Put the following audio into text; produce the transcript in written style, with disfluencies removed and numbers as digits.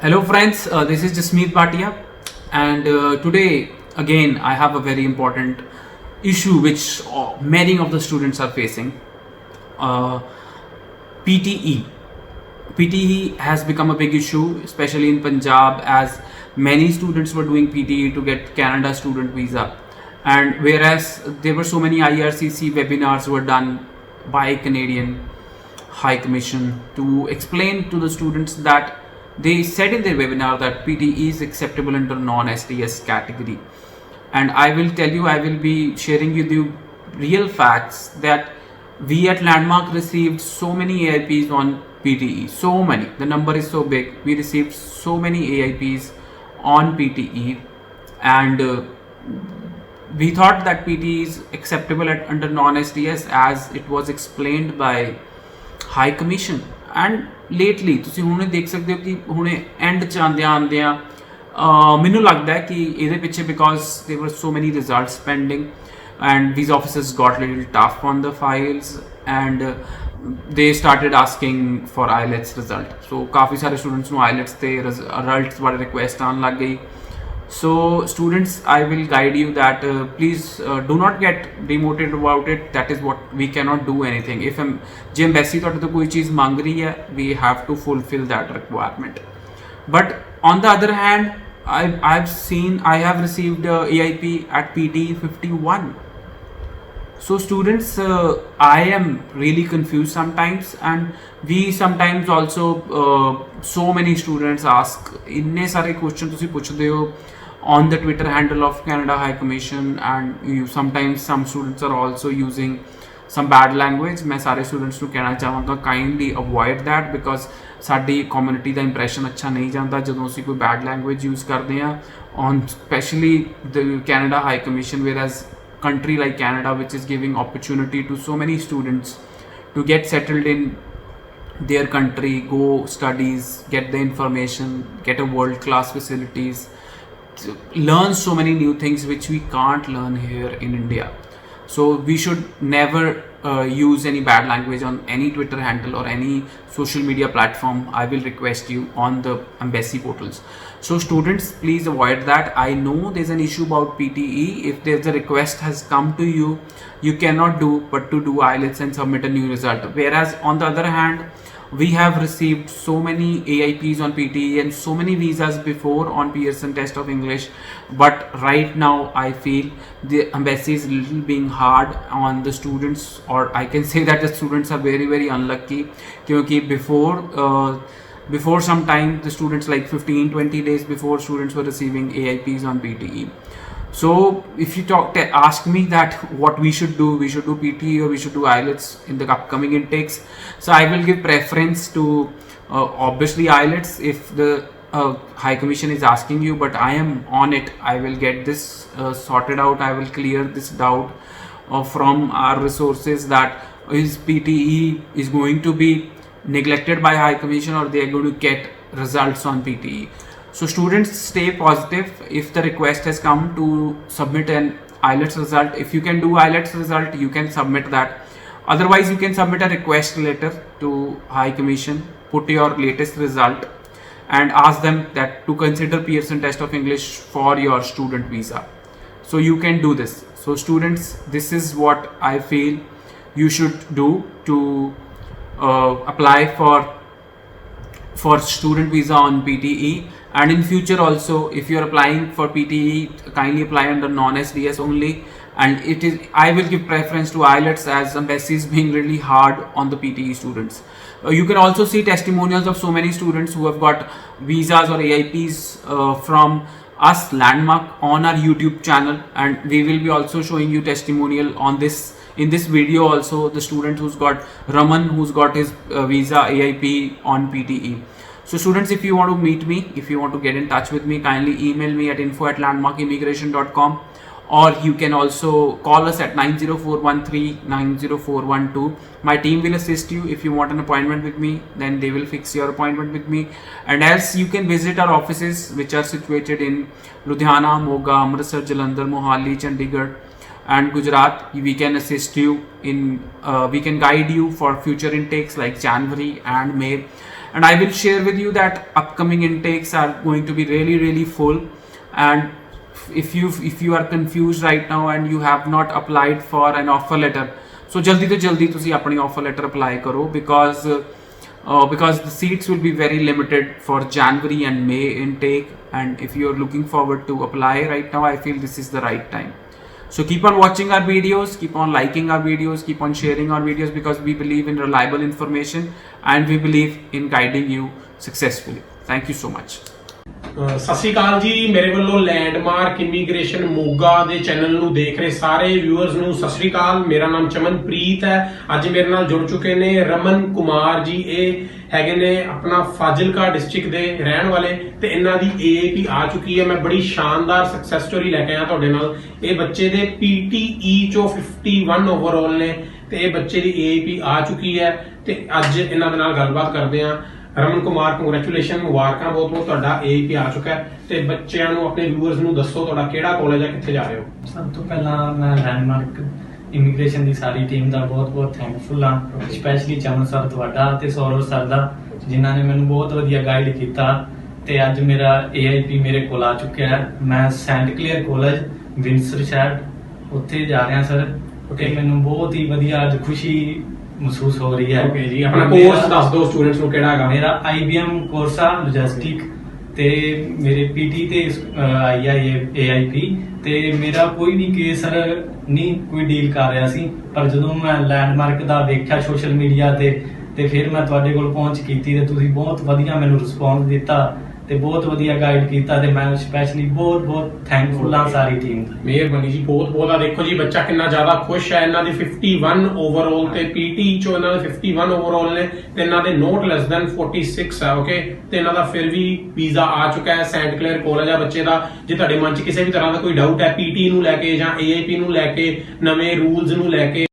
Hello friends, this is Jasmeet Bhatia, and today again I have a very important issue which many of the students are facing. Uh, PTE. PTE has become a big issue, especially in Punjab, as many students were doing PTE to get Canada student visa, and whereas there were so many IRCC webinars were done by Canadian High Commission to explain to the students that they said in their webinar that PTE is acceptable under non-STS category. And I will tell you, I will be sharing with you real facts that we at Landmark received so many AIPs on PTE. So many. The number is so big. We received so many AIPs on PTE, and we thought that PTE is acceptable under non-STS as it was explained by high commission and lately ਤੁਸੀਂ ਹੁਣੇ ਦੇਖ ਸਕਦੇ ਹੋ ਕਿ ਹੁਣੇ and 'ਚ ਆਉਂਦਿਆਂ ਮੈਨੂੰ ਲੱਗਦਾ ਹੈ ਕਿ ਇਹਦੇ ਪਿੱਛੇ ਬਿਕੋਜ਼ ਦੇਰ ਵਰ ਸੋ ਮੈਨੀ results pending and these officers got little tough on the files and they started asking for IELTS result. So ਕਾਫੀ ਸਾਰੇ ਸਟੂਡੈਂਟਸ ਨੂੰ IELTS ਤੇ ਰਿਜ਼ਲਟਸ ਬਾਰੇ ਰਿਕੁਐਸਟ ਆਉਣ ਲੱਗ ਗਈ. So students, I will guide you that please do not get demotivated about it. That is what we cannot do anything. If ਜੇ embassy ਤੁਹਾਡੇ ਤੋਂ ਕੋਈ ਚੀਜ਼ ਮੰਗ ਰਹੀ ਹੈ, we have to fulfill that requirement. But on the other hand, I have received AIP at PT 51. So students, I am really confused sometimes, and we sometimes also so many students ask ਇੰਨੇ ਸਾਰੇ question ਤੁਸੀਂ ਪੁੱਛਦੇ ਹੋ on the Twitter handle of Canada High Commission, and sometimes some students are also using some bad language. मैं सारे students ਨੂੰ ਕਹਿਣਾ ਚਾਹਾਂਗਾ kindly avoid that, because ਸਾਡੀ community ਦਾ impression ਅੱਛਾ ਨਹੀਂ ਜਾਂਦਾ ਜਦੋਂ ਅਸੀਂ ਕੋਈ bad language use ਕਰਦੇ ਹਾਂ on especially the Canada High Commission, whereas country like Canada, which is giving opportunity to so many students to get settled in their country, go studies, get the information, get a world class facilities, learn so many new things which we can't learn here in India. So we should never use any bad language on any Twitter handle or any social media platform. I will request you on the embassy portals. So students, please avoid that. I know there's an issue about PTE. If there's a request has come to you, you cannot do but to do IELTS and submit a new result. Whereas on the other hand, we have received so many AIPs on PTE and so many visas before on Pearson test of English, but right now I feel the embassy is little being hard on the students, or I can say that the students are very unlucky, because before some time the students, like 15-20 days before, students were receiving AIPs on PTE. So if you ask me that what we should do PTE or we should do IELTS in the upcoming intakes. So I will give preference to obviously IELTS if the High Commission is asking you, but I am on it. I will get this sorted out. I will clear this doubt from our resources, that is PTE is going to be neglected by High Commission or they are going to get results on PTE. So students, stay positive. If the request has come to submit an IELTS result, if you can do IELTS result, you can submit that. Otherwise, you can submit a request letter to High Commission, put your latest result and ask them that to consider Pearson test of English for your student visa. So you can do this. So students, this is what I feel you should do to apply for student visa on PTE. And in future also, if you are applying for PTE, kindly apply under non-SDS only, and I will give preference to IELTS as embassy is being really hard on the PTE students. You can also see testimonials of so many students who have got visas or AIPs from us Landmark on our YouTube channel, and we will be also showing you testimonial on this in this video also. The student who's got Raman, who's got his visa AIP on PTE. So students, if you want to meet me, if you want to get in touch with me, kindly email me at info@landmarkimmigration.com, or you can also call us at 90413-90412. My team will assist you. If you want an appointment with me, then they will fix your appointment with me. And else you can visit our offices, which are situated in Ludhiana, Moga, Amritsar, Jalandhar, Mohali, Chandigarh and Gujarat. We can assist you in we can guide you for future intakes like January and May. and I will share with you that upcoming intakes are going to be really full. And if you are confused right now and you have not applied for an offer letter, so jaldi to jaldi tusi apni offer letter apply karo, because the seats will be very limited for January and May intake. And if you are looking forward to apply right now, I feel this is the right time. So keep on watching our videos, keep on liking our videos, keep on sharing our videos, because we believe in reliable information and we believe in guiding you successfully. Thank you so much. ਸਤਿ ਸ਼੍ਰੀ ਅਕਾਲ ਜੀ, ਮੇਰੇ ਵੱਲੋਂ landmark immigration Moga ਦੇ channel ਨੂੰ ਦੇਖ ਰਹੇ ਸਾਰੇ viewers ਨੂੰ ਸਤਿ ਸ਼੍ਰੀ ਅਕਾਲ। ਮੇਰਾ ਨਾਮ ਚਮਨਪ੍ਰੀਤ ਹੈ। ਅੱਜ ਮੇਰੇ ਨਾਲ ਜੁੜ ਚੁੱਕੇ ਨੇ ਰਮਨ ਕੁਮਾਰ ਜੀ। ਇਹ ਹੈਗੇ ਨੇ ਆਪਣਾ ਫਾਜ਼ਿਲਕਾ ਡਿਸਟ੍ਰਿਕਟ ਦੇ ਰਹਿਣ ਵਾਲੇ ਤੇ ਇਹਨਾਂ ਦੀ AAP ਆ ਚੁੱਕੀ ਹੈ। ਮੈਂ ਬੜੀ ਸ਼ਾਨਦਾਰ ਸਕਸੈਸ ਸਟੋਰੀ ਲੈ ਕੇ ਆਇਆ ਤੁਹਾਡੇ ਨਾਲ। ਇਹ ਬੱਚੇ ਦੇ PTE ਚੋਂ 51 ਓਵਰਆਲ ਨੇ ਤੇ ਇਹ ਬੱਚੇ ਦੀ AAP ਆ ਚੁੱਕੀ ਹੈ ਤੇ ਅੱਜ ਇਹਨਾਂ ਦੇ ਨਾਲ ਗੱਲਬਾਤ ਕਰਦੇ ਹਾਂ। ਰਮਨ ਕੁਮਾਰ, ਕੰਗ੍ਰੈਚੁਲੇਸ਼ਨ, ਮੁਬਾਰਕਾਂ ਬਹੁਤ ਬਹੁਤ, ਤੁਹਾਡਾ AAP ਆ ਚੁੱਕਾ ਹੈ ਤੇ ਬੱਚਿਆਂ ਨੂੰ, ਆਪਣੇ ਵਿਊਅਰਸ ਨੂੰ ਦੱਸੋ ਤੁਹਾਡਾ ਕਿਹੜਾ ਕਾਲਜ ਹੈ, ਕਿੱਥੇ ਜਾ ਰਹੇ ਹੋ? ਸਭ ਤੋਂ ਪਹਿਲਾਂ ਮੈਂ ਲੈਂਡਮਾਰਕ ਇਮੀਗ੍ਰੇਸ਼ਨ ਦੀ ਸਾਰੀ ਟੀਮ ਦਾ ਬਹੁਤ ਥੈਂਕਫੁਲ ਹਾਂ, ਸਪੈਸ਼ਲੀ ਚਮਨ ਸਰ ਤੁਹਾਡਾ ਤੇ ਸੌਰਵ ਸਰ ਦਾ, ਜਿਨ੍ਹਾਂ ਨੇ ਮੈਨੂੰ ਬਹੁਤ ਵਧੀਆ ਗਾਈਡ ਕੀਤਾ ਤੇ ਅੱਜ ਮੇਰਾ AIP ਮੇਰੇ ਕੋਲ ਆ ਚੁੱਕਿਆ ਹੈ। ਮੈਂ ਸੈਂਟ ਕਲੇਅਰ ਕਾਲਜ ਵਿੰਸਰਸ਼ਾਇਰ ਉੱਥੇ ਜਾ ਰਿਹਾ ਸਰ ਤੇ ਮੈਨੂੰ ਬਹੁਤ ਹੀ ਵਧੀਆ ਅੱਜ ਖੁਸ਼ੀ ਮਹਿਸੂਸ ਹੋ ਰਹੀ ਹੈ। ਓਕੇ ਜੀ, ਆਪਣਾ ਕੋਰਸ ਦੱਸ ਦਿਓ ਸਟੂਡੈਂਟਸ ਨੂੰ ਕਿਹੜਾ ਹੈਗਾ। ਮੇਰਾ IBM ਕੋਰਸ ਆ ਲੌਜਿਸਟਿਕ ਤੇ ਮੇਰੇ PT ਤੇ AIP ਤੇ ਮੇਰਾ ਕੋਈ ਵੀ ਕੇਸ ਸਰ ਨਹੀਂ ਕੋਈ ਡੀਲ ਕਰ ਰਿਹਾ ਸੀ, ਪਰ ਜਦੋਂ ਮੈਂ ਲੈਂਡਮਾਰਕ ਦਾ ਵੇਖਿਆ ਸੋਸ਼ਲ ਮੀਡੀਆ ਤੇ ਫਿਰ ਮੈਂ ਤੁਹਾਡੇ ਕੋਲ ਪਹੁੰਚ ਕੀਤੀ ਤੇ ਤੁਸੀਂ ਬਹੁਤ ਵਧੀਆ ਮੈਨੂੰ ਰਿਸਪੌਂਸ ਦਿੱਤਾ ਤੇ ਬਹੁਤ ਵਧੀਆ ਗਾਈਡ ਕੀਤਾ ਤੇ ਮੈਂ ਸਪੈਸ਼ਲੀ ਬਹੁਤ ਥੈਂਕਫੁਲ ਹਾਂ ਸਾਰੀ ਟੀਮ ਦਾ। ਮਿਹਰਬਾਨੀ ਜੀ, ਬਹੁਤ ਆ। ਦੇਖੋ ਜੀ ਬੱਚਾ ਕਿੰਨਾ ਜ਼ਿਆਦਾ ਖੁਸ਼ ਹੈ। ਇਹਨਾਂ ਦੀ 51 ਓਵਰਆਲ ਤੇ PT ਚੋਂ ਇਹਨਾਂ ਦੇ 51 ਓਵਰਆਲ ਨੇ ਤੇ ਇਹਨਾਂ ਦੇ ਨੋਟ ਲੈਸ ਦੈਨ 46 ਹੈ। ਓਕੇ, ਤੇ ਇਹਨਾਂ ਦਾ ਫਿਰ ਵੀ ਵੀਜ਼ਾ ਆ ਚੁੱਕਾ ਹੈ। ਸੈਂਟ ਕਲੇਅਰ ਕਾਲਜ ਆ ਬੱਚੇ ਦਾ। ਜੇ ਤੁਹਾਡੇ ਮਨ 'ਚ ਕਿਸੇ ਵੀ ਤਰ੍ਹਾਂ ਦਾ ਕੋਈ ਡਾਊਟ ਹੈ PT ਨੂੰ ਲੈ ਕੇ ਜਾਂ AAP ਨੂੰ ਲੈ ਕੇ, ਨਵੇਂ ਰੂਲਸ ਨੂੰ ਲੈ ਕੇ,